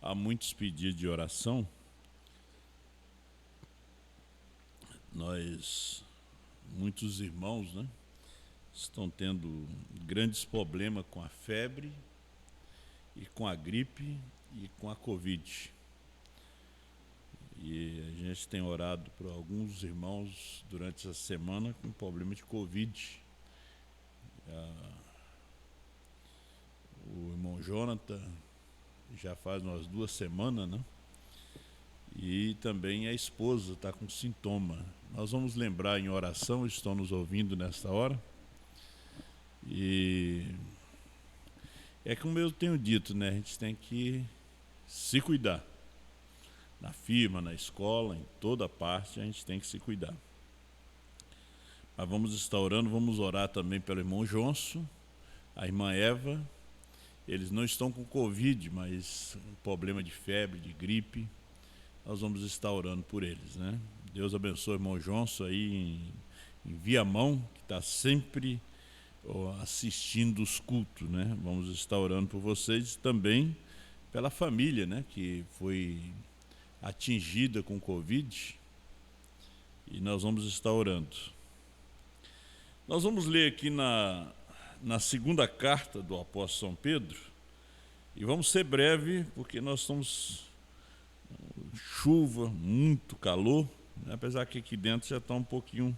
há muitos pedidos de oração. Muitos irmãos, né, estão tendo grandes problemas com a febre e com a gripe e com a Covid. E a gente tem orado por alguns irmãos durante essa semana com problema de Covid. O irmão Jonathan já faz umas 2 semanas, né? E também a esposa está com sintoma. Nós vamos lembrar em oração, estão nos ouvindo nesta hora. E é como eu tenho dito, né? A gente tem que se cuidar. Na firma, na escola, em toda parte, a gente tem que se cuidar. Mas vamos estar orando, vamos orar também pelo irmão Johnson, a irmã Eva. Eles não estão com Covid, mas um problema de febre, de gripe. Nós vamos estar orando por eles, né? Deus abençoe o irmão Johnson aí em Viamão, que está sempre assistindo os cultos, né? Vamos estar orando por vocês também pela família, né? Que foi atingida com Covid, e nós vamos estar orando. Nós vamos ler aqui na segunda carta do apóstolo São Pedro, e vamos ser breve, porque nós estamos chuva, muito calor, né? Apesar que aqui dentro já está um pouquinho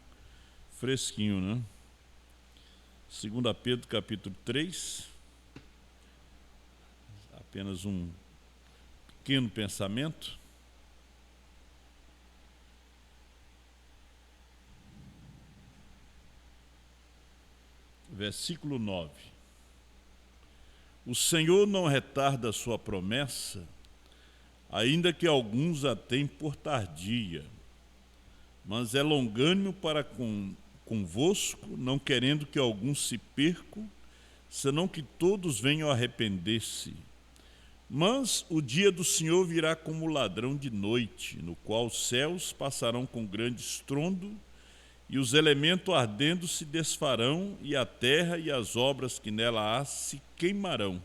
fresquinho, né? 2 Pedro capítulo 3, apenas um pequeno pensamento. Versículo 9. O Senhor não retarda a sua promessa, ainda que alguns a tenham por tardia, mas é longânimo para convosco, não querendo que alguns se percam, senão que todos venham a arrepender-se. Mas o dia do Senhor virá como ladrão de noite, no qual os céus passarão com grande estrondo, e os elementos ardendo se desfarão, e a terra e as obras que nela há se queimarão.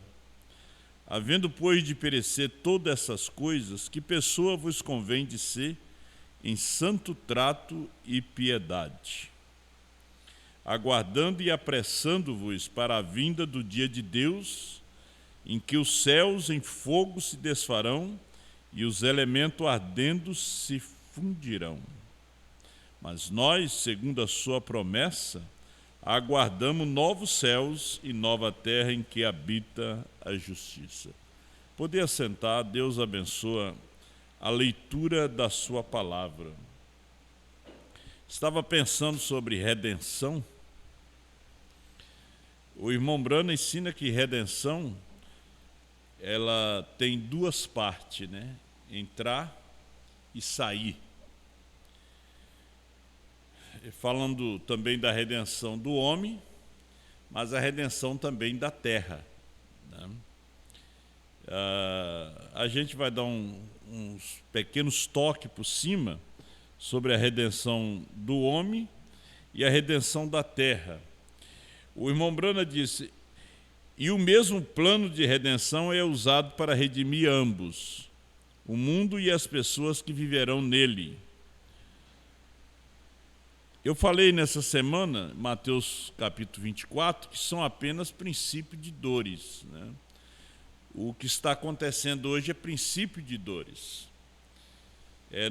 Havendo, pois, de perecer todas essas coisas, que pessoa vos convém de ser em santo trato e piedade, aguardando e apressando-vos para a vinda do dia de Deus, em que os céus em fogo se desfarão e os elementos ardendo se fundirão. Mas nós, segundo a sua promessa, aguardamos novos céus e nova terra em que habita a justiça. Poder assentar, Deus abençoa a leitura da sua palavra. Estava pensando sobre redenção. O irmão Brano ensina que redenção, ela tem 2 partes, né? Entrar e sair. Falando também da redenção do homem, mas a redenção também da terra, né? A gente vai dar uns pequenos toques por cima sobre a redenção do homem e a redenção da terra. O irmão Brana disse: e o mesmo plano de redenção é usado para redimir ambos, o mundo e as pessoas que viverão nele. Eu falei nessa semana, Mateus capítulo 24, que são apenas princípios de dores, né? O que está acontecendo hoje é princípio de dores.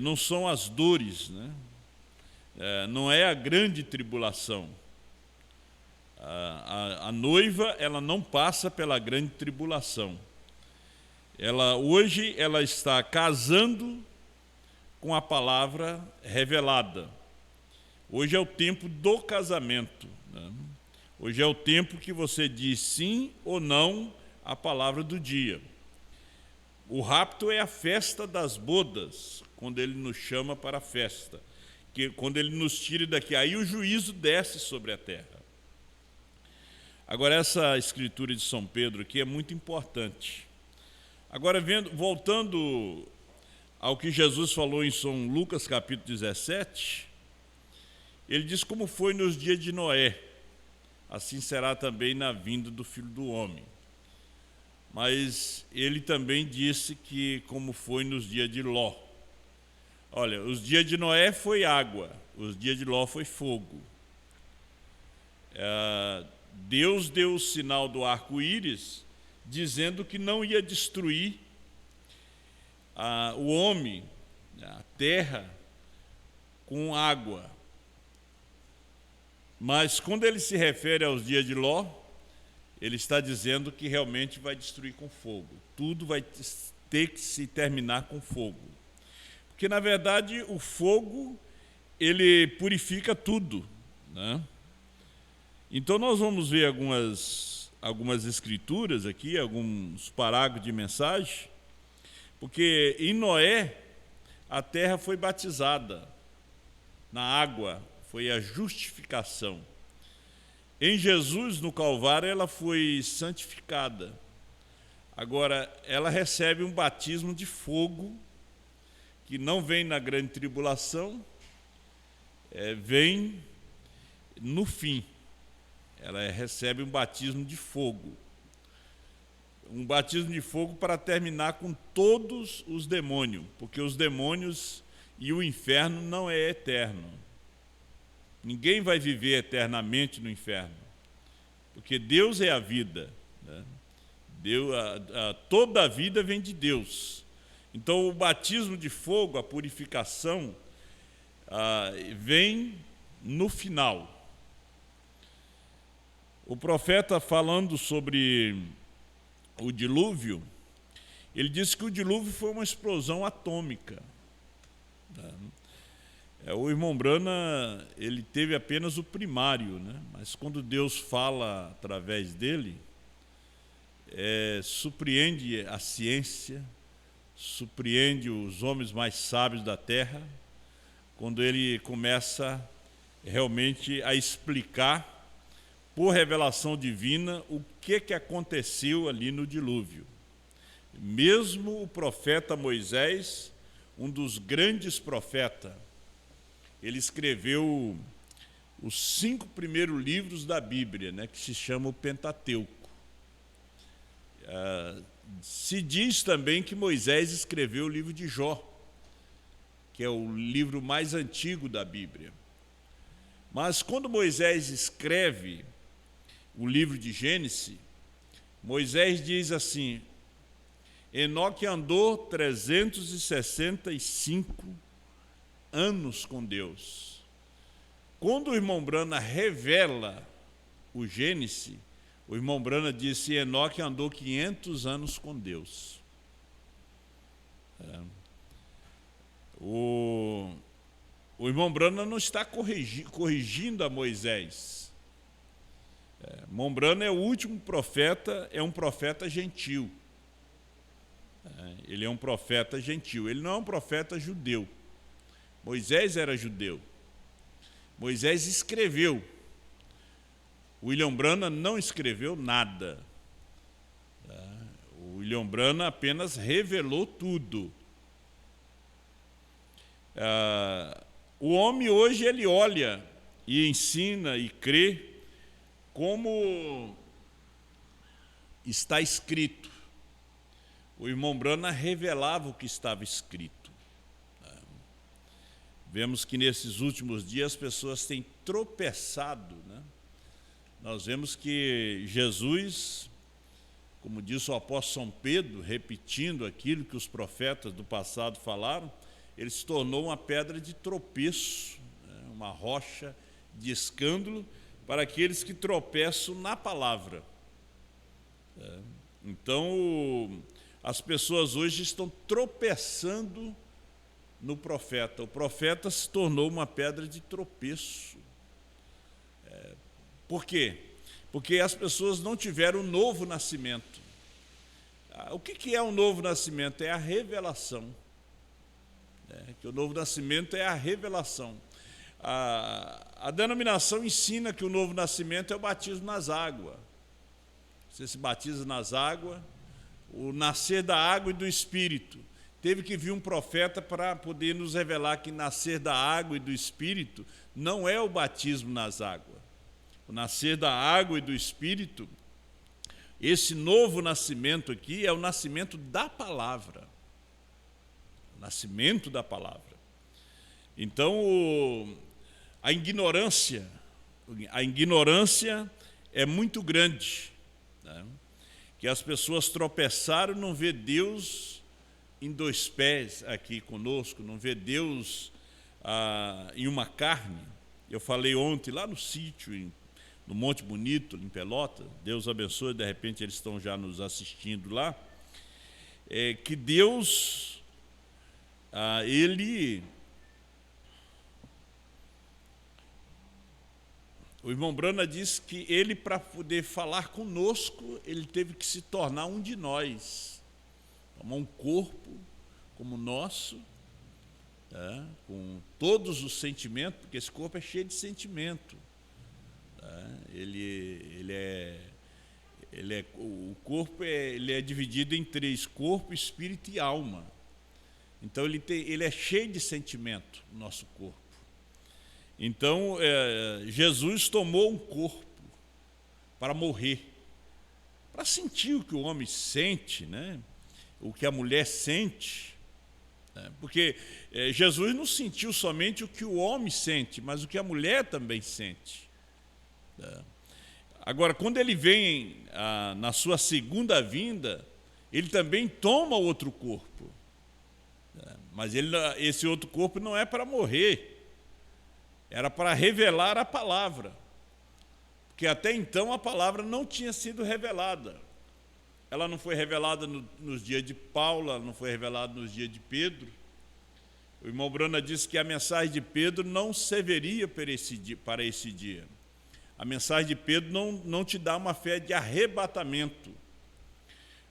Não são as dores, né? Não é a grande tribulação. A noiva, ela não passa pela grande tribulação. Hoje ela está casando com a palavra revelada. Hoje é o tempo do casamento, né? Hoje é o tempo que você diz sim ou não à palavra do dia. O rapto é a festa das bodas, quando ele nos chama para a festa, quando ele nos tira daqui, aí o juízo desce sobre a terra. Agora, essa escritura de São Pedro aqui é muito importante. Agora, voltando ao que Jesus falou em São Lucas capítulo 17, ele diz: como foi nos dias de Noé, assim será também na vinda do Filho do Homem. mas ele também disse que como foi nos dias de Ló. Olha, os dias de Noé foi água, os dias de Ló foi fogo. Deus deu o sinal do arco-íris, dizendo que não ia destruir o homem, a terra, com água. Mas quando ele se refere aos dias de Ló, ele está dizendo que realmente vai destruir com fogo. Tudo vai ter que se terminar com fogo. Porque, na verdade, o fogo, ele purifica tudo, né? Então, nós vamos ver algumas escrituras aqui, alguns parágrafos de mensagem, porque em Noé, a terra foi batizada na água, foi a justificação. Em Jesus, no Calvário, ela foi santificada. Agora, ela recebe um batismo de fogo, que não vem na grande tribulação, vem no fim. Ela recebe um batismo de fogo. Um batismo de fogo para terminar com todos os demônios, porque os demônios e o inferno não é eterno. Ninguém vai viver eternamente no inferno, porque Deus é a vida, né? Toda a vida vem de Deus. Então, o batismo de fogo, a purificação, vem no final. O profeta, falando sobre o dilúvio, ele disse que o dilúvio foi uma explosão atômica. O irmão Brana, ele teve apenas o primário, né? Mas quando Deus fala através dele, surpreende a ciência, surpreende os homens mais sábios da terra, quando ele começa realmente a explicar, por revelação divina, o que aconteceu ali no dilúvio. Mesmo o profeta Moisés, um dos grandes profetas, ele escreveu os 5 primeiros livros da Bíblia, né, que se chama o Pentateuco. Se diz também que Moisés escreveu o livro de Jó, que é o livro mais antigo da Bíblia. Mas quando Moisés escreve o livro de Gênesis, Moisés diz assim: Enoque andou 365 anos com Deus. Quando o irmão Brana revela o Gênesis, o irmão Brana disse: Enoque andou 500 anos com Deus. O irmão Brana não está corrigindo a Moisés. Irmão Brana é o último profeta, é um profeta gentil. Ele é um profeta gentil, ele não é um profeta judeu. Moisés era judeu. Moisés escreveu. William Branham não escreveu nada. O William Branham apenas revelou tudo. O homem hoje, ele olha e ensina e crê como está escrito. O irmão Branham revelava o que estava escrito. Vemos que nesses últimos dias as pessoas têm tropeçado, né? Nós vemos que Jesus, como disse o apóstolo São Pedro, repetindo aquilo que os profetas do passado falaram, ele se tornou uma pedra de tropeço, né? Uma rocha de escândalo para aqueles que tropeçam na palavra. Então, as pessoas hoje estão tropeçando no profeta. O profeta se tornou uma pedra de tropeço. Por quê? Porque as pessoas não tiveram um novo nascimento. O que é um novo nascimento? É a revelação. Que o novo nascimento é a revelação. A denominação ensina que o novo nascimento é o batismo nas águas. Você se batiza nas águas, o nascer da água e do Espírito. Teve que vir um profeta para poder nos revelar que nascer da água e do Espírito não é o batismo nas águas. O nascer da água e do Espírito Esse novo nascimento aqui é o nascimento da palavra. O nascimento da palavra. Então, a ignorância é muito grande, né? Que as pessoas tropeçaram e não vê Deus em dois pés aqui conosco, não vê Deus em uma carne. Eu falei ontem lá no sítio, no Monte Bonito, em Pelotas, Deus abençoe, de repente eles estão já nos assistindo lá, que Deus, o irmão Brana disse que ele, para poder falar conosco, ele teve que se tornar um de nós, tomar um corpo como o nosso, com todos os sentimentos, porque esse corpo é cheio de sentimento. O corpo ele é dividido em três: corpo, espírito e alma. Então ele é cheio de sentimento, o nosso corpo. Então Jesus tomou um corpo para morrer, para sentir o que o homem sente, né? O que a mulher sente. Porque Jesus não sentiu somente o que o homem sente, mas o que a mulher também sente. Agora, quando ele vem na sua segunda vinda, ele também toma outro corpo. Mas esse outro corpo não é para morrer, era para revelar a palavra. Porque até então a palavra não tinha sido revelada. Ela não foi revelada nos dias de Paulo, ela não foi revelada nos dias de Pedro. O irmão Brana disse que a mensagem de Pedro não serviria para esse dia. A mensagem de Pedro não te dá uma fé de arrebatamento.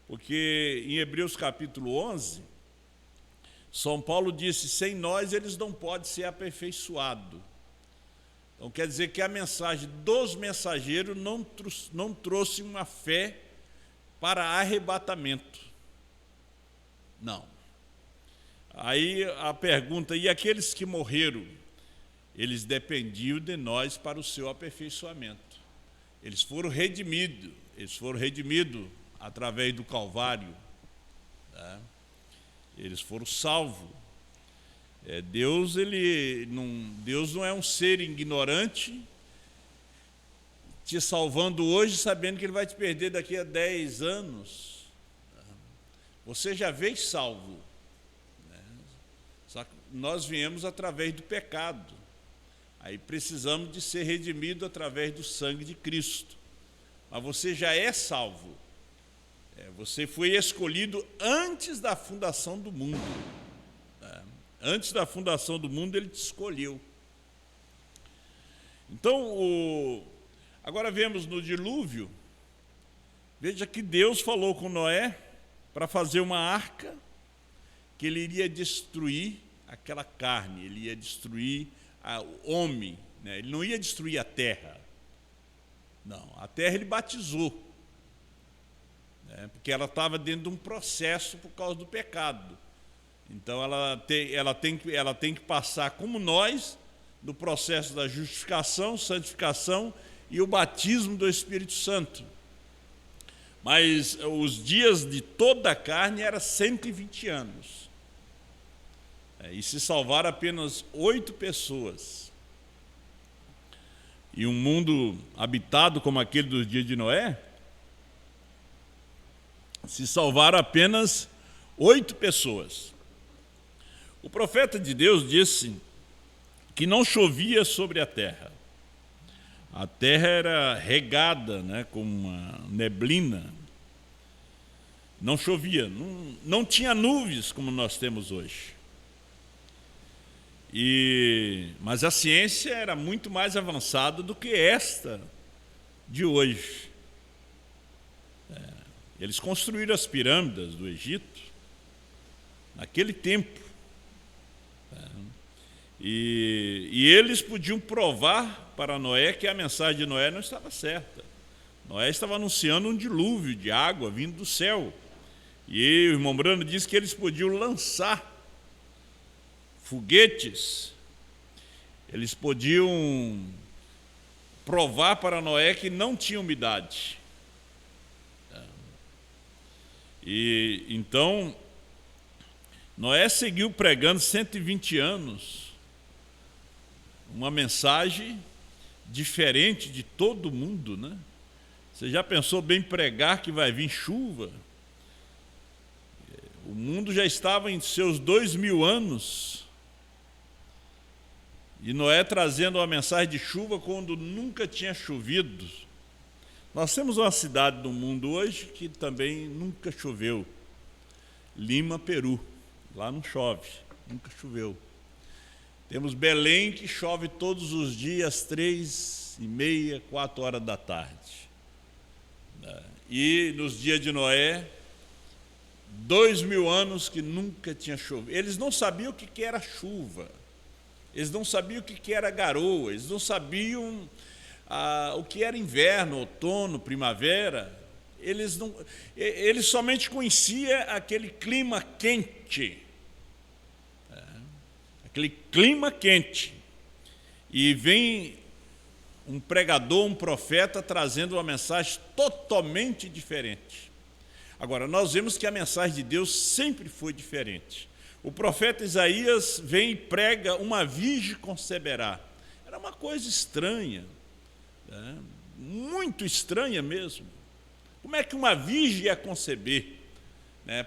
Porque em Hebreus capítulo 11, São Paulo disse: sem nós eles não podem ser aperfeiçoados. Então quer dizer que a mensagem dos mensageiros não trouxe uma fé para arrebatamento. Não. Aí a pergunta: e aqueles que morreram? Eles dependiam de nós para o seu aperfeiçoamento. Eles foram redimidos através do Calvário. Eles foram salvos. Deus não é um ser ignorante, te salvando hoje, sabendo que Ele vai te perder daqui a 10 anos. Você já veio salvo. Só que nós viemos através do pecado. Aí precisamos de ser redimidos através do sangue de Cristo. Mas você já é salvo. Você foi escolhido antes da fundação do mundo. Antes da fundação do mundo, Ele te escolheu. Então, agora vemos no dilúvio, veja que Deus falou com Noé para fazer uma arca, que Ele iria destruir aquela carne, Ele ia destruir o homem, né? Ele não ia destruir a terra. Não, a terra Ele batizou, né? Porque ela estava dentro de um processo por causa do pecado. Então ela tem que passar, como nós, no processo da justificação, santificação e o batismo do Espírito Santo. Mas os dias de toda a carne eram 120 anos. E se salvaram apenas 8 pessoas. E um mundo habitado como aquele dos dias de Noé, se salvaram apenas 8 pessoas. O profeta de Deus disse que não chovia sobre a terra. A terra era regada, né, com uma neblina. Não chovia, não tinha nuvens como nós temos hoje. Mas a ciência era muito mais avançada do que esta de hoje. Eles construíram as pirâmides do Egito naquele tempo. E eles podiam provar para Noé que a mensagem de Noé não estava certa. Noé estava anunciando um dilúvio de água vindo do céu. E o irmão Brano disse que eles podiam lançar foguetes, eles podiam provar para Noé que não tinha umidade. E então Noé seguiu pregando 120 anos uma mensagem diferente de todo mundo, né? Você já pensou bem pregar que vai vir chuva? O mundo já estava em seus 2000 anos e Noé trazendo uma mensagem de chuva quando nunca tinha chovido. Nós temos uma cidade no mundo hoje que também nunca choveu, Lima, Peru. Lá não chove, nunca choveu. Temos Belém, que chove todos os dias, 3h30, 4 horas da tarde. E nos dias de Noé, 2000 anos que nunca tinha chovido. Eles não sabiam o que era chuva, eles não sabiam o que era garoa, eles não sabiam o que era inverno, outono, primavera. Eles somente conheciam aquele clima quente. Aquele clima quente. E vem um pregador, um profeta, trazendo uma mensagem totalmente diferente. Agora, nós vemos que a mensagem de Deus sempre foi diferente. O profeta Isaías vem e prega: uma virgem conceberá. Era uma coisa estranha, né? Muito estranha mesmo. Como é que uma virgem ia conceber?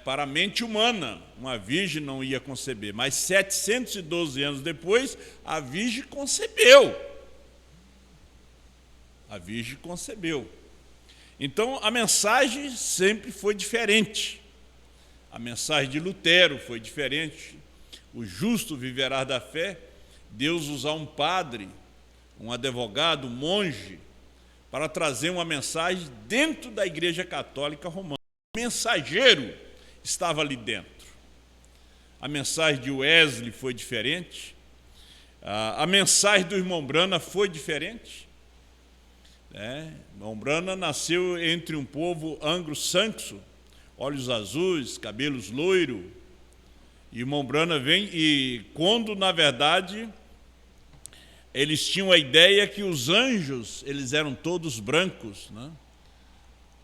Para a mente humana, uma virgem não ia conceber, mas 712 anos depois, a virgem concebeu. A virgem concebeu. Então, a mensagem sempre foi diferente. A mensagem de Lutero foi diferente. O justo viverá da fé. Deus usar um padre, um advogado, um monge, para trazer uma mensagem dentro da Igreja Católica Romana. O mensageiro estava ali dentro. A mensagem de Wesley foi diferente. A mensagem do irmão Brana foi diferente. Irmão Brana nasceu entre um povo anglo-saxo, olhos azuis, cabelos loiros. E irmão Brana vem e quando, na verdade, eles tinham a ideia que os anjos, eles eram todos brancos, né?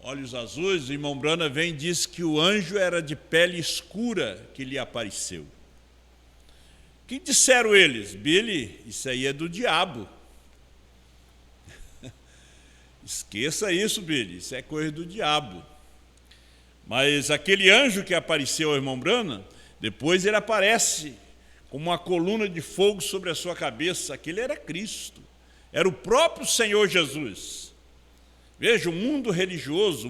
Olhos azuis, o irmão Brana vem e diz que o anjo era de pele escura que lhe apareceu. O que disseram eles? Billy, isso aí é do diabo. Esqueça isso, Billy, isso é coisa do diabo. Mas aquele anjo que apareceu ao irmão Brana, depois ele aparece como uma coluna de fogo sobre a sua cabeça. Aquele era Cristo, era o próprio Senhor Jesus. Veja, o mundo religioso,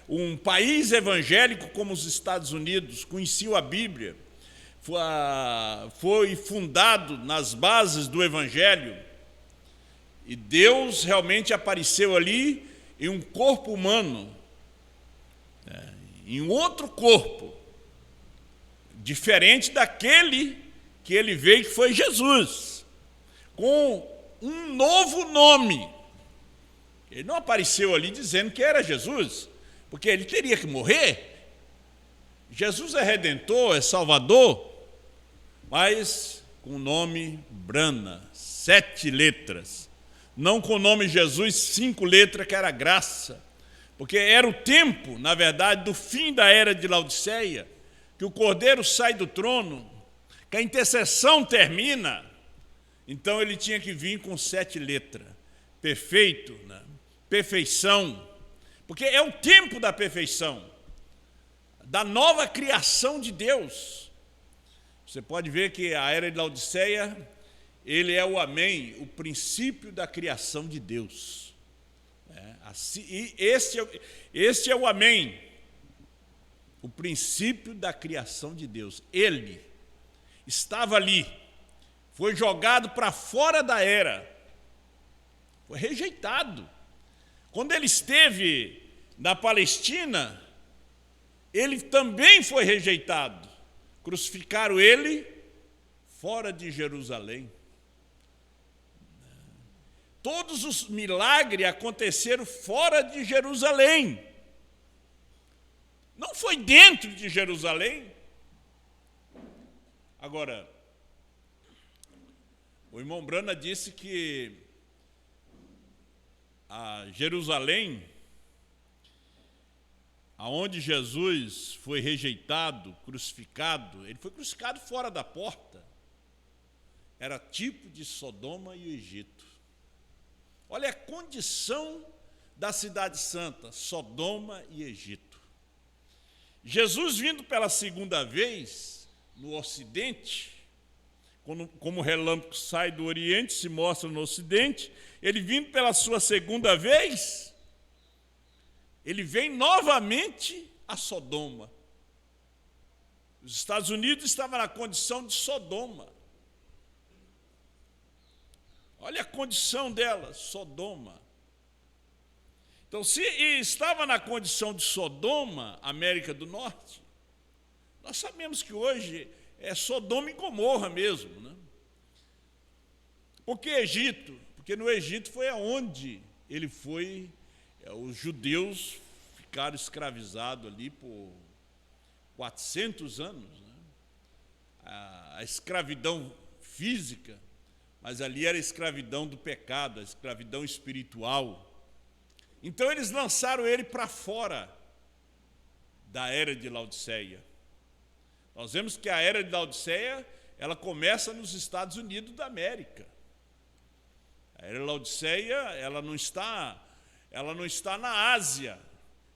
um país evangélico como os Estados Unidos, conhecia a Bíblia, foi fundado nas bases do Evangelho, e Deus realmente apareceu ali em um corpo humano, em um outro corpo, diferente daquele que ele veio, que foi Jesus, com um novo nome. Ele não apareceu ali dizendo que era Jesus, porque ele teria que morrer. Jesus é Redentor, é Salvador, mas com o nome Brana, 7 letras. Não com o nome Jesus, 5 letras, que era graça. Porque era o tempo, na verdade, do fim da era de Laodiceia, que o Cordeiro sai do trono, que a intercessão termina. Então ele tinha que vir com 7 letras. Perfeito, né? Perfeição, porque é o tempo da perfeição, da nova criação de Deus. Você pode ver que a era de Laodiceia, ele é o amém, o princípio da criação de Deus. E este é o amém, o princípio da criação de Deus. Ele estava ali, foi jogado para fora da era, foi rejeitado. Quando ele esteve na Palestina, ele também foi rejeitado. Crucificaram ele fora de Jerusalém. Todos os milagres aconteceram fora de Jerusalém. Não foi dentro de Jerusalém. Agora, o irmão Brana disse que a Jerusalém, aonde Jesus foi rejeitado, crucificado, ele foi crucificado fora da porta. Era tipo de Sodoma e o Egito. Olha a condição da cidade santa, Sodoma e Egito. Jesus vindo pela segunda vez no Ocidente, como o relâmpago sai do Oriente, se mostra no Ocidente, ele vindo pela sua segunda vez, ele vem novamente a Sodoma. Os Estados Unidos estavam na condição de Sodoma. Olha a condição dela, Sodoma. Então, se estava na condição de Sodoma, América do Norte, nós sabemos que hoje é Sodoma e Gomorra mesmo, né? Por que Egito? Porque no Egito foi aonde ele foi, os judeus ficaram escravizados ali por 400 anos, né? A escravidão física, mas ali era a escravidão do pecado, a escravidão espiritual. Então eles lançaram ele para fora da era de Laodiceia. Nós vemos que a era de Laodiceia, ela começa nos Estados Unidos da América. A era de Laodiceia, ela não está na Ásia,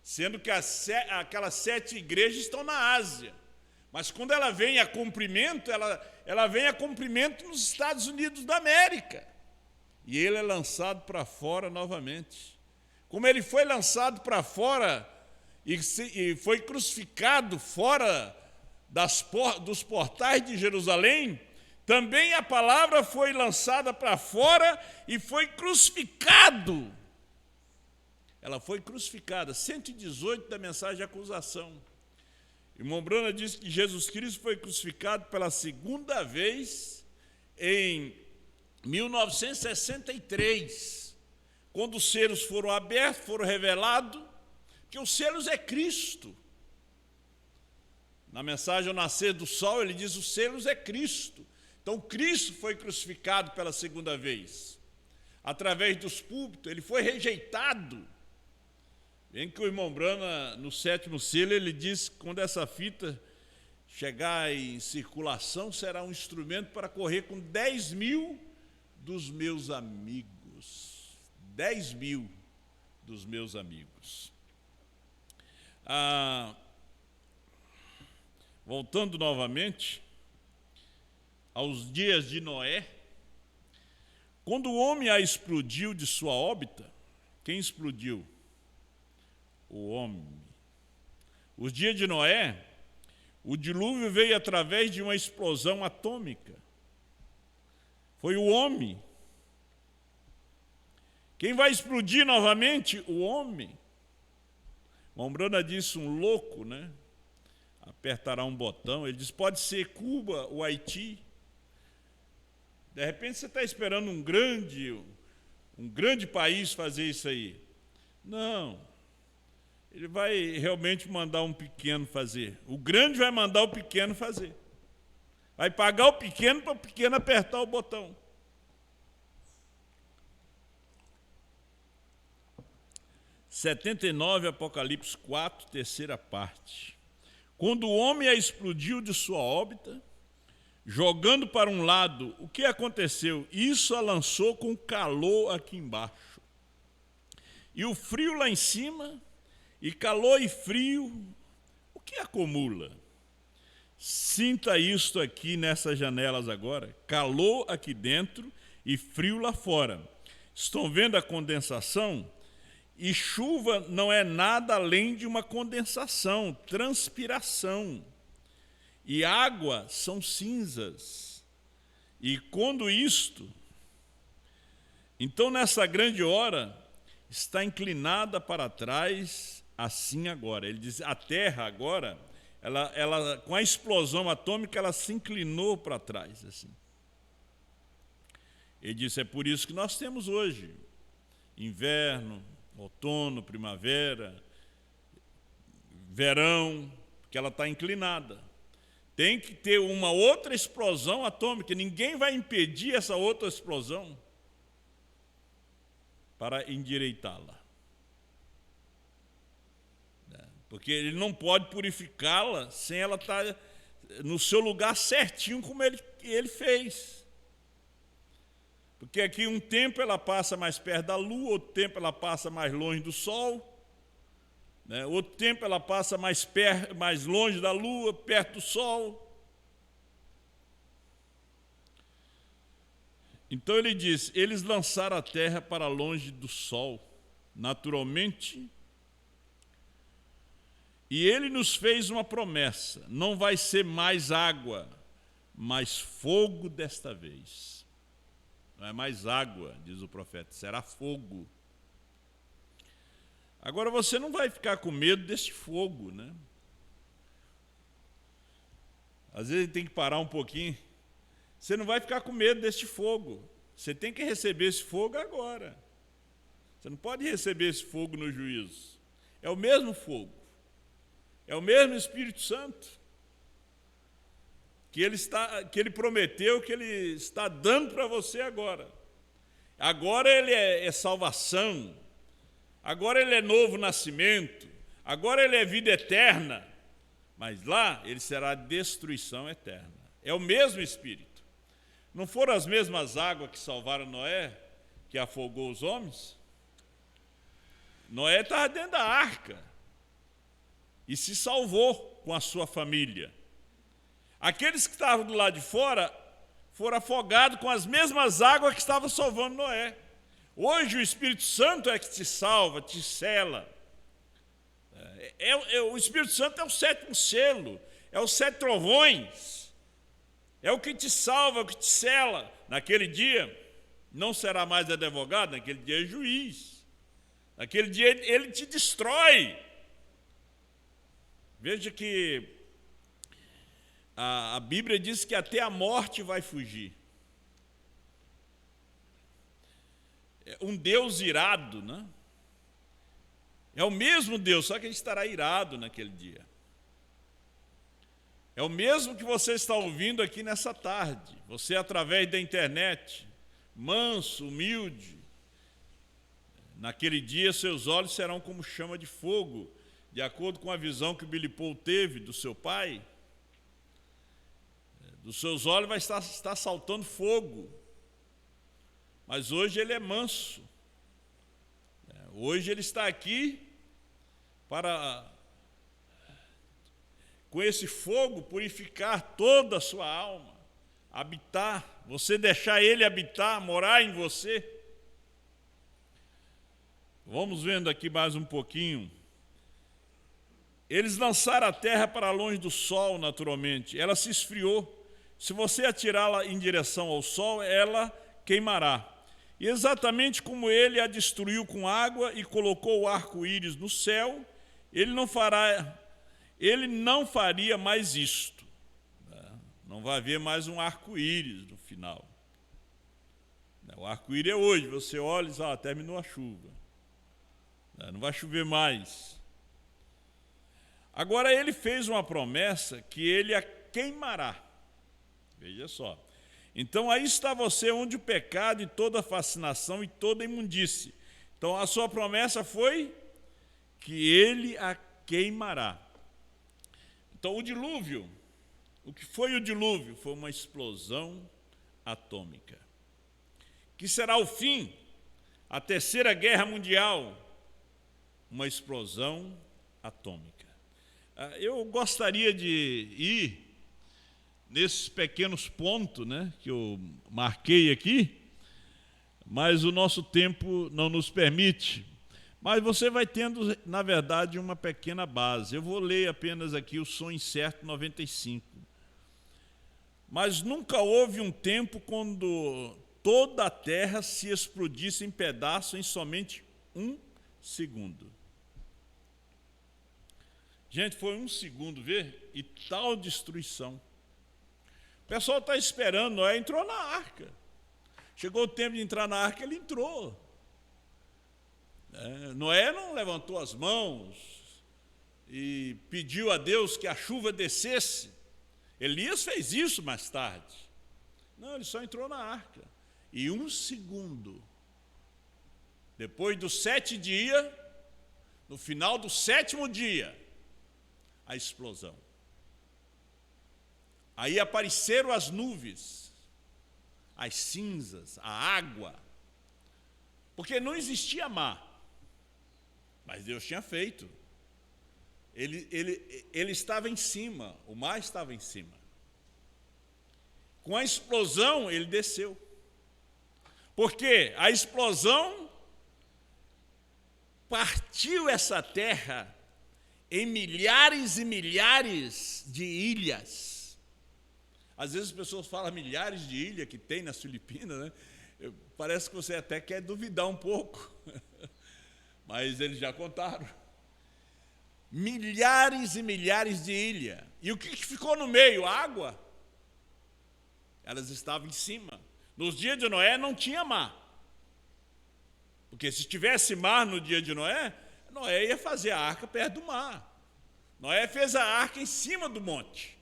sendo que aquelas 7 igrejas estão na Ásia. Mas quando ela vem a cumprimento, ela vem a cumprimento nos Estados Unidos da América. E ele é lançado para fora novamente. Como ele foi lançado para fora e foi crucificado fora dos portais de Jerusalém, também a palavra foi lançada para fora e foi crucificado. Ela foi crucificada, 118 da mensagem de acusação. Irmão Brana diz que Jesus Cristo foi crucificado pela segunda vez em 1963, quando os selos foram abertos, foram revelados, que os selos é Cristo. Na mensagem ao nascer do sol, ele diz: os selos é Cristo. Então, Cristo foi crucificado pela segunda vez. Através dos púlpitos, ele foi rejeitado. Vem que o irmão Brana, no 7º selo, ele diz que quando essa fita chegar em circulação, será um instrumento para correr com 10.000 dos meus amigos. 10.000 dos meus amigos. Voltando novamente aos dias de Noé, quando o homem a explodiu de sua órbita, quem explodiu? O homem. Os dias de Noé, o dilúvio veio através de uma explosão atômica. Foi o homem. Quem vai explodir novamente? O homem. Mombrana disse, um louco, né? Apertará um botão. Ele diz, pode ser Cuba ou Haiti. De repente você está esperando um grande país fazer isso aí. Não. Ele vai realmente mandar um pequeno fazer. O grande vai mandar o pequeno fazer. Vai pagar o pequeno para o pequeno apertar o botão. 79, Apocalipse 4, terceira parte. Quando o homem a explodiu de sua órbita, jogando para um lado, o que aconteceu? Isso a lançou com calor aqui embaixo. E o frio lá em cima, e calor e frio, o que acumula? Sinta isto aqui nessas janelas agora, calor aqui dentro e frio lá fora. Estão vendo a condensação? E chuva não é nada além de uma condensação, transpiração. E água são cinzas. E quando isto, então nessa grande hora, está inclinada para trás, assim agora. Ele diz, a Terra agora, ela com a explosão atômica, ela se inclinou para trás, assim. Ele disse, é por isso que nós temos hoje inverno, outono, primavera, verão, porque ela está inclinada. Tem que ter uma outra explosão atômica, ninguém vai impedir essa outra explosão para endireitá-la. porque ele não pode purificá-la sem ela estar no seu lugar certinho como ele fez. Porque aqui um tempo ela passa mais perto da lua, outro tempo ela passa mais longe do sol, né? Outro tempo ela passa mais longe da lua, perto do sol. Então ele diz, eles lançaram a terra para longe do sol, naturalmente, e ele nos fez uma promessa, não vai ser mais água, mas fogo desta vez. Não é mais água, diz o profeta, será fogo. Agora você não vai ficar com medo desse fogo, né? Às vezes tem que parar um pouquinho. Você não vai ficar com medo deste fogo. Você tem que receber esse fogo agora. Você não pode receber esse fogo no juízo. É o mesmo fogo. É o mesmo Espírito Santo que ele prometeu, que ele está dando para você agora. Agora ele é salvação. Agora ele é novo nascimento. Agora ele é vida eterna. Mas lá ele será destruição eterna. É o mesmo Espírito. Não foram as mesmas águas que salvaram Noé, que afogou os homens? Noé estava dentro da arca e se salvou com a sua família. Aqueles que estavam do lado de fora foram afogados com as mesmas águas que estavam salvando Noé. Hoje o Espírito Santo é que te salva, te sela. O Espírito Santo é o sétimo selo, é os 7 trovões. É o que te salva, o que te sela. Naquele dia, não será mais advogado, naquele dia é juiz. Naquele dia, ele te destrói. Veja que a Bíblia diz que até a morte vai fugir. É um Deus irado, né? É o mesmo Deus, só que ele estará irado naquele dia. É o mesmo que você está ouvindo aqui nessa tarde. Você, através da internet, manso, humilde. Naquele dia, seus olhos serão como chama de fogo, de acordo com a visão que o Billy Paul teve do seu pai. Dos seus olhos vai estar saltando fogo. Mas hoje ele é manso. Hoje ele está aqui para, com esse fogo, purificar toda a sua alma, habitar, você deixar ele habitar, morar em você. Vamos vendo aqui mais um pouquinho. Eles lançaram a terra para longe do sol, naturalmente. Ela se esfriou. Se você atirá-la em direção ao sol, ela queimará. E exatamente como ele a destruiu com água e colocou o arco-íris no céu, ele não faria mais isto. Não vai haver mais um arco-íris no final. O arco-íris é hoje, você olha e diz, terminou a chuva. Não vai chover mais. Agora ele fez uma promessa que ele a queimará. Veja só. Então aí está você onde o pecado e toda a fascinação e toda a imundície. Então a sua promessa foi que ele a queimará. Então o dilúvio, o que foi o dilúvio? Foi uma explosão atômica. Que será o fim? A terceira guerra mundial. Uma explosão atômica. Eu gostaria de ir nesses pequenos pontos, né, que eu marquei aqui, mas o nosso tempo não nos permite. Mas você vai tendo, na verdade, uma pequena base. Eu vou ler apenas aqui o Som Incerto 95. Mas nunca houve um tempo quando toda a terra se explodisse em pedaços em somente 1 segundo. Gente, foi 1 segundo, vê? E tal destruição. O pessoal está esperando, Noé entrou na arca. Chegou o tempo de entrar na arca, ele entrou. Noé não levantou as mãos e pediu a Deus que a chuva descesse. Elias fez isso mais tarde. Não, ele só entrou na arca. E 1 segundo, depois dos 7 dias, no final do 7º dia, a explosão. Aí apareceram as nuvens, as cinzas, a água, porque não existia mar, mas Deus tinha feito. Ele estava em cima, o mar estava em cima. Com a explosão, ele desceu. Porque a explosão partiu essa terra em milhares e milhares de ilhas. Às vezes as pessoas falam milhares de ilhas que tem nas Filipinas, né? Parece que você até quer duvidar um pouco, mas eles já contaram. Milhares e milhares de ilhas. E o que ficou no meio? Água. Elas estavam em cima. Nos dias de Noé não tinha mar. Porque se tivesse mar no dia de Noé, Noé ia fazer a arca perto do mar. Noé fez a arca em cima do monte.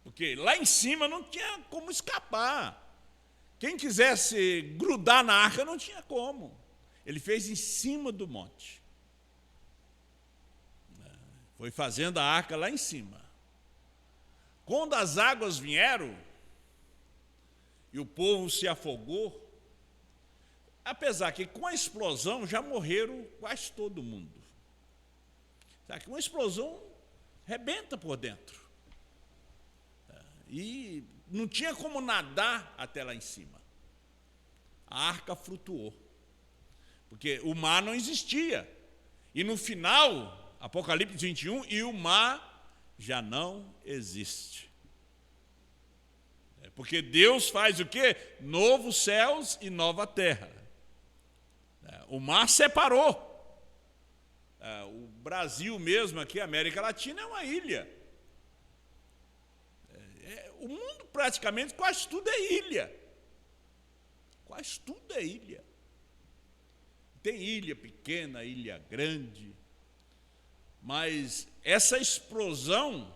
Porque lá em cima não tinha como escapar. Quem quisesse grudar na arca não tinha como. Ele fez em cima do monte. Foi fazendo a arca lá em cima. Quando as águas vieram e o povo se afogou, apesar que com a explosão já morreram quase todo mundo. Sabe que uma explosão rebenta por dentro. E não tinha como nadar até lá em cima. A arca flutuou. Porque o mar não existia. E no final, Apocalipse 21, e o mar já não existe. Porque Deus faz o quê? Novos céus e nova terra. O mar separou. O Brasil mesmo aqui, a América Latina, é uma ilha. O mundo praticamente, quase tudo é ilha. Quase tudo é ilha. Tem ilha pequena, ilha grande. Mas essa explosão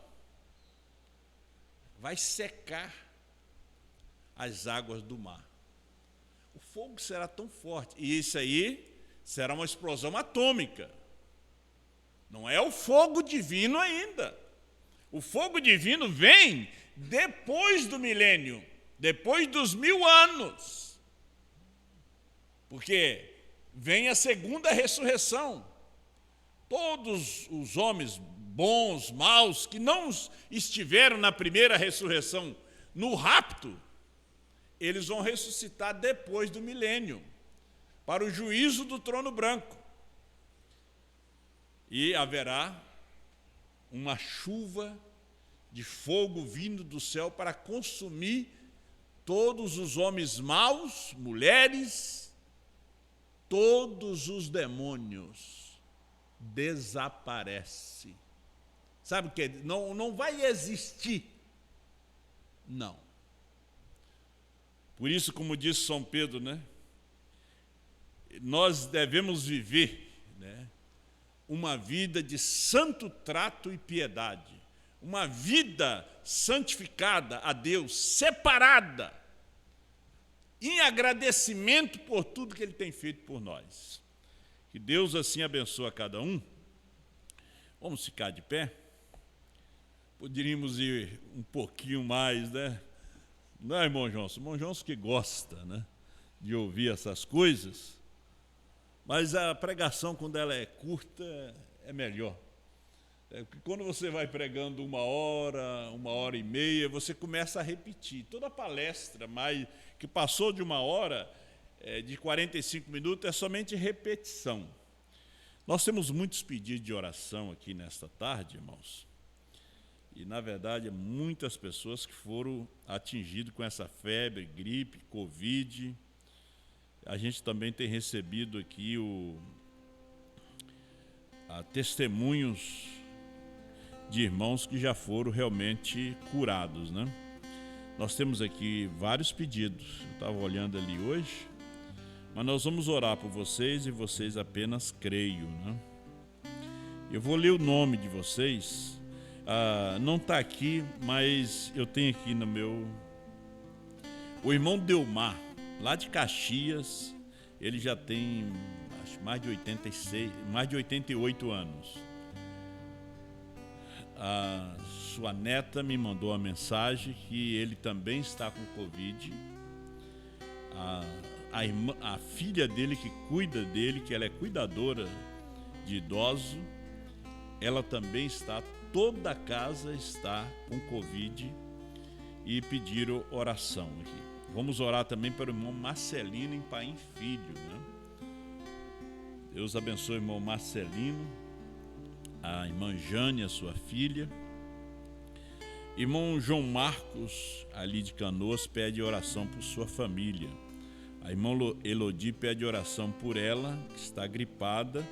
vai secar as águas do mar. O fogo será tão forte. E isso aí será uma explosão atômica. Não é o fogo divino ainda. O fogo divino vem depois do milênio, depois dos 1000 anos. Porque vem a segunda ressurreição. Todos os homens bons, maus, que não estiveram na primeira ressurreição, no rapto, eles vão ressuscitar depois do milênio, para o juízo do trono branco. E haverá uma chuva de fogo vindo do céu para consumir todos os homens maus, mulheres, todos os demônios. Desaparece. Sabe o que? Não vai existir. Não. Por isso, como disse São Pedro, né? Nós devemos viver, né, uma vida de santo trato e piedade. Uma vida santificada a Deus, separada, em agradecimento por tudo que Ele tem feito por nós. Que Deus assim abençoe a cada um. Vamos ficar de pé? Poderíamos ir um pouquinho mais, né? Não é, irmão Johnson? Irmão Johnson que gosta, né, de ouvir essas coisas. Mas a pregação, quando ela é curta, é melhor. Porque quando você vai pregando 1 hora, 1h30, você começa a repetir. Toda palestra que passou de 1 hora, de 45 minutos, é somente repetição. Nós temos muitos pedidos de oração aqui nesta tarde, irmãos. E, na verdade, muitas pessoas que foram atingidas com essa febre, gripe, Covid. A gente também tem recebido aqui testemunhos de irmãos que já foram realmente curados, né? Nós temos aqui vários pedidos. Eu estava olhando ali hoje. Mas nós vamos orar por vocês e vocês apenas creiam, né? Eu vou ler o nome de vocês. Não está aqui, mas eu tenho aqui no meu... O irmão Delmar, lá de Caxias, ele já tem acho, mais de 88 anos. a sua neta me mandou uma mensagem que ele também está com Covid. A filha dele que cuida dele, que ela é cuidadora de idoso, ela também está, toda a casa está com Covid e pediram oração aqui. Vamos orar também para o irmão Marcelino em Paim Filho, né? Deus abençoe o irmão Marcelino, a irmã Jane, a sua filha. Irmão João Marcos, ali de Canoas, pede oração por sua família. A irmã Elodie pede oração por ela, que está gripada,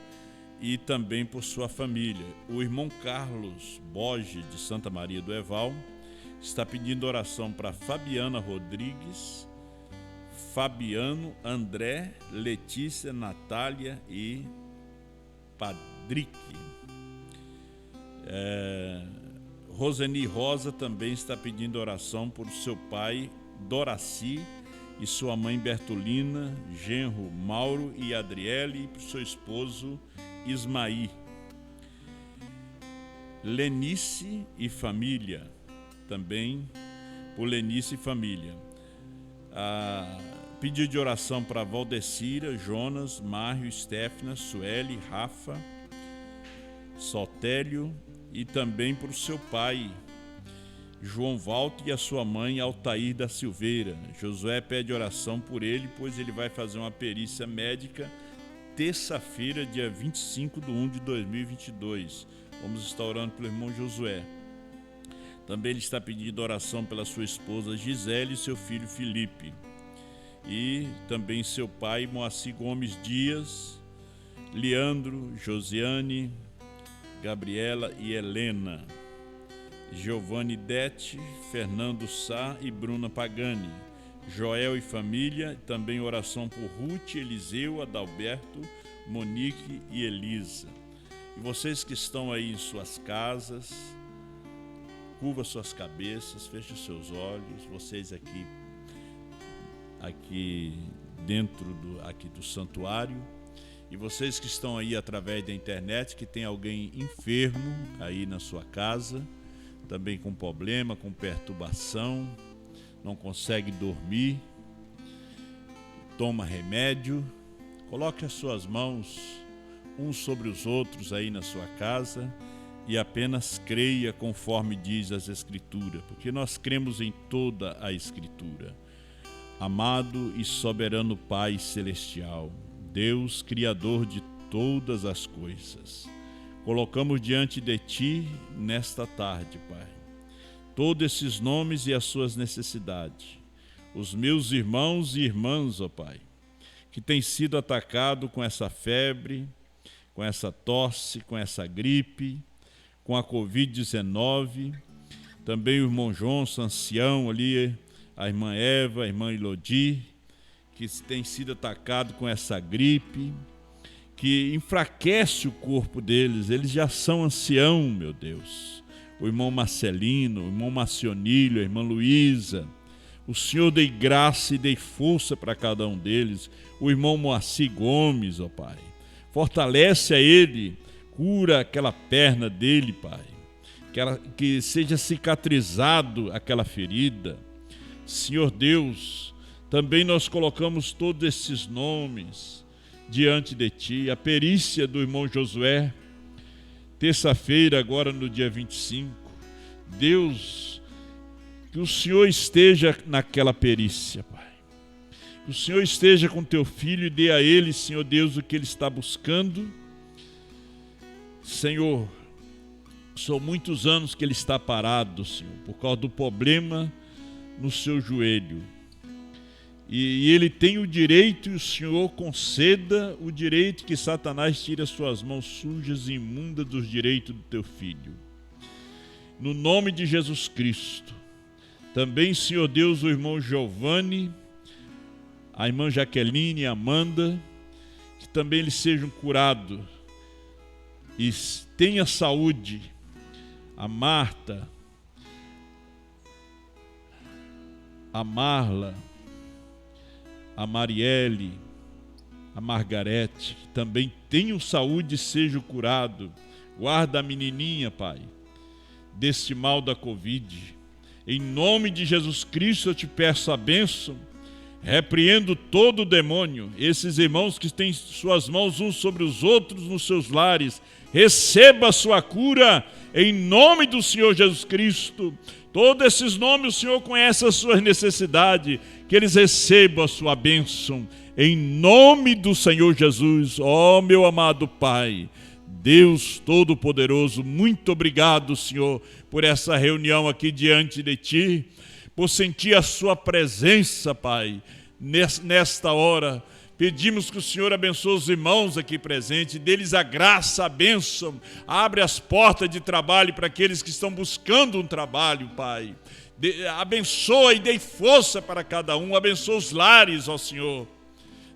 e também por sua família. O irmão Carlos Borges, de Santa Maria do Eval, está pedindo oração para Fabiana Rodrigues, Fabiano, André, Letícia, Natália e Padrique. Roseni Rosa também está pedindo oração por seu pai Doraci e sua mãe Bertolina, genro Mauro e Adriele, e por seu esposo Ismaí. Lenice e família, também por Lenice e família. Pedido de oração para Valdecira, Jonas, Mário, Stefna, Sueli, Rafa, Sotélio, e também para o seu pai, João Valto, e a sua mãe, Altair da Silveira. Josué pede oração por ele, pois ele vai fazer uma perícia médica terça-feira, dia 25/1/2022. Vamos estar orando pelo irmão Josué. Também ele está pedindo oração pela sua esposa Gisele e seu filho Felipe. E também seu pai, Moacir Gomes Dias, Leandro, Josiane, Gabriela e Helena, Giovanni Dete, Fernando Sá e Bruna Pagani, Joel e família. Também oração por Ruth, Eliseu, Adalberto, Monique e Elisa. E vocês que estão aí em suas casas, curva suas cabeças, feche seus olhos. Vocês aqui dentro do santuário, e vocês que estão aí através da internet, que tem alguém enfermo aí na sua casa, também com problema, com perturbação, não consegue dormir, toma remédio, coloque as suas mãos uns sobre os outros aí na sua casa e apenas creia conforme diz as Escrituras, porque nós cremos em toda a Escritura. Amado e soberano Pai Celestial, Deus, Criador de todas as coisas, colocamos diante de Ti nesta tarde, Pai, todos esses nomes e as suas necessidades. Os meus irmãos e irmãs, ó Pai, que têm sido atacados com essa febre, com essa tosse, com essa gripe, com a Covid-19, também o irmão Johnson, ancião ali, a irmã Eva, a irmã Elodie, que tem sido atacado com essa gripe, que enfraquece o corpo deles. Eles já são ancião, meu Deus. O irmão Marcelino, o irmão Marcionílio, a irmã Luísa. O Senhor dê graça e dê força para cada um deles. O irmão Moacir Gomes, ó Pai. Fortalece a ele, cura aquela perna dele, Pai. Que seja cicatrizado aquela ferida. Senhor Deus, também nós colocamos todos esses nomes diante de Ti. A perícia do irmão Josué, terça-feira, agora no dia 25. Deus, que o Senhor esteja naquela perícia, Pai. Que o Senhor esteja com Teu filho e dê a ele, Senhor Deus, o que ele está buscando. Senhor, são muitos anos que ele está parado, Senhor, por causa do problema no seu joelho. E ele tem o direito, e o Senhor conceda o direito, que Satanás tire as suas mãos sujas e imundas dos direitos do Teu filho. No nome de Jesus Cristo. Também, Senhor Deus, o irmão Giovanni, a irmã Jaqueline e Amanda, que também eles sejam curados e tenha saúde. A Marta, a Marla, a Marielle, a Margarete, que também tenham saúde e sejam curados. Guarda a menininha, Pai. deste mal da Covid. Em nome de Jesus Cristo eu te peço a bênção, repreendo todo o demônio. Esses irmãos que têm suas mãos uns sobre os outros nos seus lares, receba a sua cura em nome do Senhor Jesus Cristo. Todos esses nomes o Senhor conhece as suas necessidades, que eles recebam a sua bênção em nome do Senhor Jesus. Ó meu amado Pai, Deus Todo-Poderoso, muito obrigado, Senhor, por essa reunião aqui diante de Ti, por sentir a Sua presença, Pai, nesta hora. Pedimos que o Senhor abençoe os irmãos aqui presentes, dê-lhes a graça, a bênção, abre as portas de trabalho para aqueles que estão buscando um trabalho, Pai. Abençoa e dê força para cada um, abençoa os lares, ó Senhor.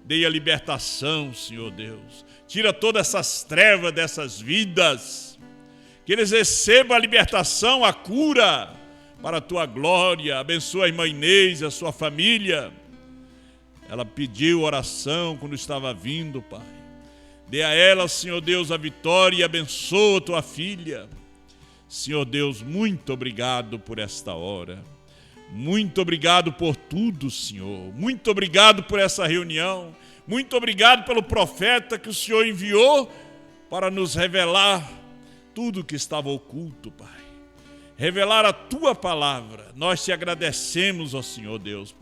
Dê a libertação, Senhor Deus. Tira todas essas trevas dessas vidas. Que eles recebam a libertação, a cura, para a Tua glória. Abençoa a irmã Inês e a sua família. Ela pediu oração quando estava vindo, Pai. Dê a ela, Senhor Deus, a vitória e abençoa a Tua filha. Senhor Deus, muito obrigado por esta hora. Muito obrigado por tudo, Senhor. Muito obrigado por essa reunião. Muito obrigado pelo profeta que o Senhor enviou para nos revelar tudo que estava oculto, Pai. Revelar a Tua palavra. Nós te agradecemos, ó Senhor Deus,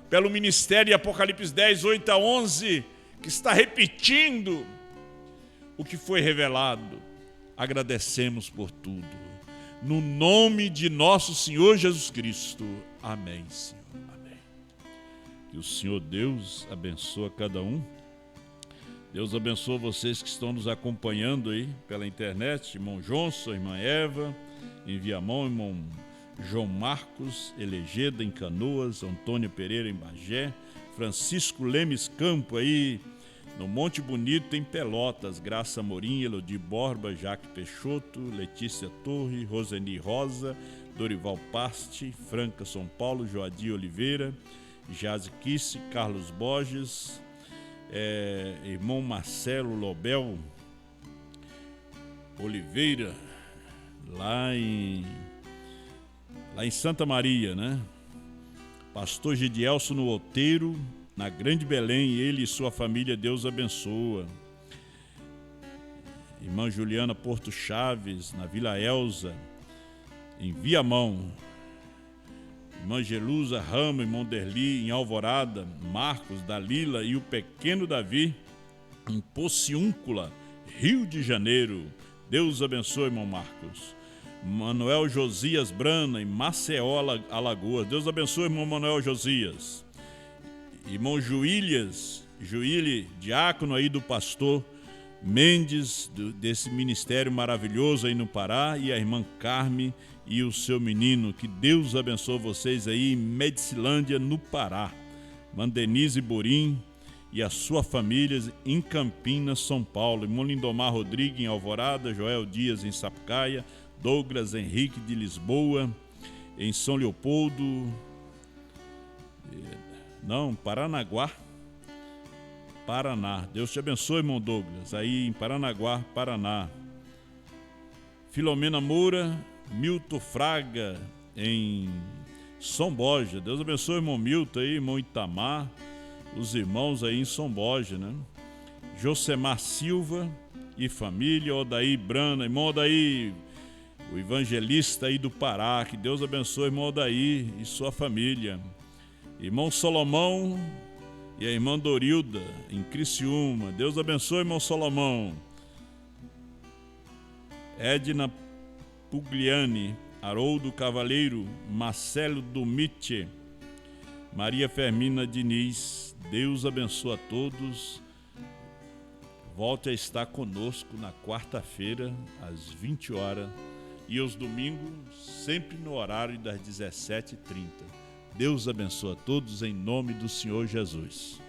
pelo ministério de Apocalipse 10, 8 a 11, que está repetindo o que foi revelado. Agradecemos por tudo. No nome de nosso Senhor Jesus Cristo. Amém, Senhor. Amém. Que o Senhor Deus abençoe cada um. Deus abençoe vocês que estão nos acompanhando aí pela internet. Irmão Johnson, irmã Eva, em Viamão, irmão João Marcos Elegeda em Canoas, Antônio Pereira em Bagé, Francisco Lemes Campo aí no Monte Bonito em Pelotas, Graça Morim, Elodie Borba, Jaque Peixoto, Letícia Torre, Roseni Rosa, Dorival Paste, Franca São Paulo, Joadir Oliveira, Jazzy Kisse, Carlos Borges, irmão Marcelo Lobel Oliveira, lá em Santa Maria, né? Pastor Gidielso no Outeiro, na Grande Belém, ele e sua família, Deus abençoa. Irmã Juliana Porto Chaves, na Vila Elza, em Viamão. Irmã Gelusa Rama, irmão Derli, em Alvorada. Marcos, Dalila e o pequeno Davi, em Pociúncula, Rio de Janeiro. Deus abençoe, irmão Marcos. Manuel Josias Brana, em Maceió, Alagoas. Deus abençoe, irmão Manuel Josias. Irmão Juíli, diácono aí do pastor Mendes, desse ministério maravilhoso aí no Pará, e a irmã Carme e o seu menino. Que Deus abençoe vocês aí em Medicilândia, no Pará. Irmã Denise Borim e a sua família em Campinas, São Paulo. Irmão Lindomar Rodrigues em Alvorada, Joel Dias em Sapucaia, Douglas Henrique de Lisboa, em São Leopoldo, Paranaguá, Paraná. Deus te abençoe, irmão Douglas, aí em Paranaguá, Paraná. Filomena Moura, Milton Fraga, em São Borja. Deus abençoe, irmão Milton aí, irmão Itamar, os irmãos aí em São Borja, né? Josemar Silva e família, Odaí Brana, irmão Odaí, o evangelista aí do Pará. Que Deus abençoe, irmão Odaí e sua família. Irmão Solomão e a irmã Dorilda, em Criciúma. Deus abençoe, irmão Solomão. Edna Pugliani, Haroldo Cavaleiro, Marcelo Domite, Maria Fermina Diniz. Deus abençoe a todos. Volte a estar conosco na quarta-feira, às 20 horas, e aos domingos, sempre no horário das 17h30. Deus abençoe a todos em nome do Senhor Jesus.